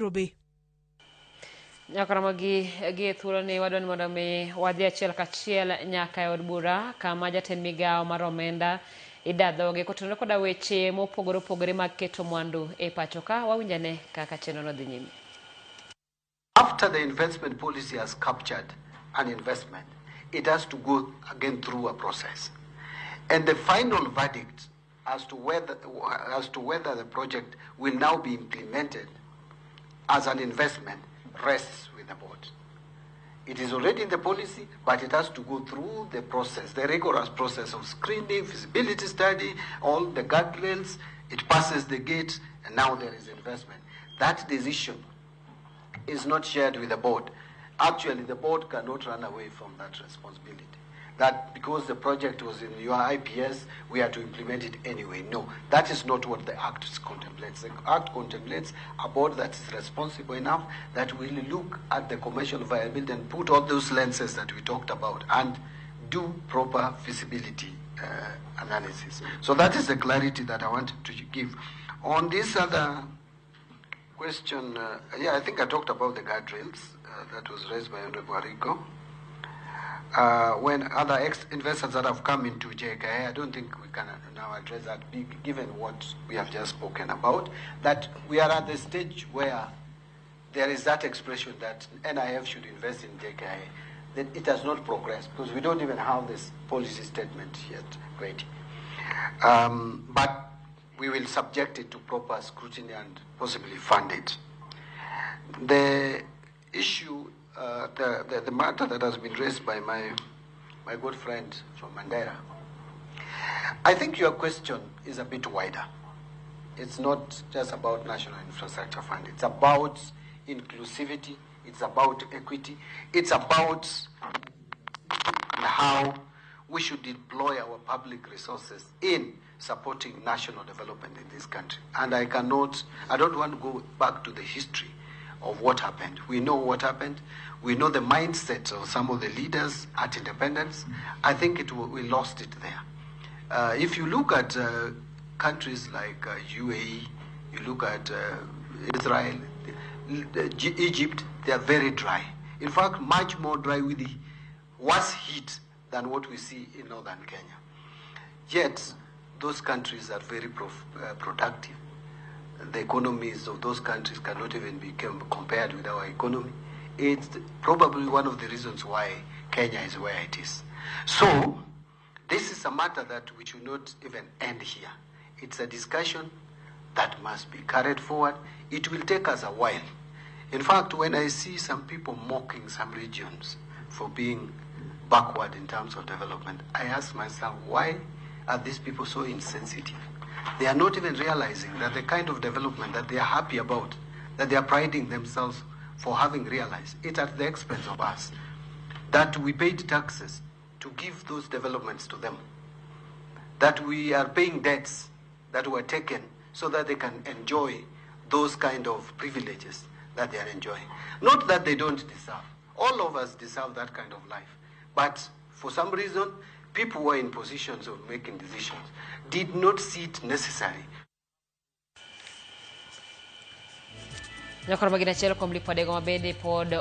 Nairobi. Nyakaramagi gi thuolo ni wadwani mondo mi wadhi achiel kachiel nyaka e od bura kama jatend migawo mar omenda idadhoge kotenore koda weche mopogore opogore mag keto mwandu e pacho ka. Wawinjane kaka chenro no dhi nyime. After the investment policy has captured an investment, it has to go again through a process. And the final verdict as to whether the project will now be implemented as an investment rests with the board. It is already in the policy, but it has to go through the process, the rigorous process of screening, feasibility study, all the guardrails. It passes the gate, and now there is investment. That decision is not shared with the board. Actually, the board cannot run away from that responsibility. That because the project was in your IPS, we have to implement it anyway. No, that is not what the Act contemplates. The Act contemplates a board that is responsible enough that will look at the commercial viability and put all those lenses that we talked about and do proper feasibility analysis. So that is the clarity that I wanted to give. On this other question, I think I talked about the guardrails that was raised by Honorable Arigo. When other investors that have come into JKI, I don't think we can now address that, given what we have just spoken about, that we are at the stage where there is that expression that NIF should invest in JKI, that it has not progressed, because we don't even have this policy statement yet ready. But we will subject it to proper scrutiny and possibly fund it. The issue, the matter that has been raised by my good friend from Mandera, I think your question is a bit wider. It's not just about National Infrastructure Fund. It's about inclusivity. It's about equity. It's about how we should deploy our public resources in supporting national development in this country. And I don't want to go back to the history of what happened. We know what happened. We know the mindset of some of the leaders at independence. I think we lost it there. If you look at countries like UAE, you look at Israel, Egypt, they are very dry. In fact, much more dry with the worse heat than what we see in northern Kenya. Yet, those countries are very productive. The economies of those countries cannot even be compared with our economy. It's probably one of the reasons why Kenya is where it is. So, this is a matter that we should not even end here. It's a discussion that must be carried forward. It will take us a while. In fact, when I see some people mocking some regions for being backward in terms of development, I ask myself, why are these people so insensitive? They are not even realizing that the kind of development that they are happy about, that they are priding themselves for having realized, it's at the expense of us, that we paid taxes to give those developments to them, that we are paying debts that were taken so that they can enjoy those kind of privileges that they are enjoying. Not that they don't deserve. All of us deserve that kind of life. But for some reason, people who are in positions of making decisions did not see it necessary. Nyakoro magina chelo kom lipode go mabede pod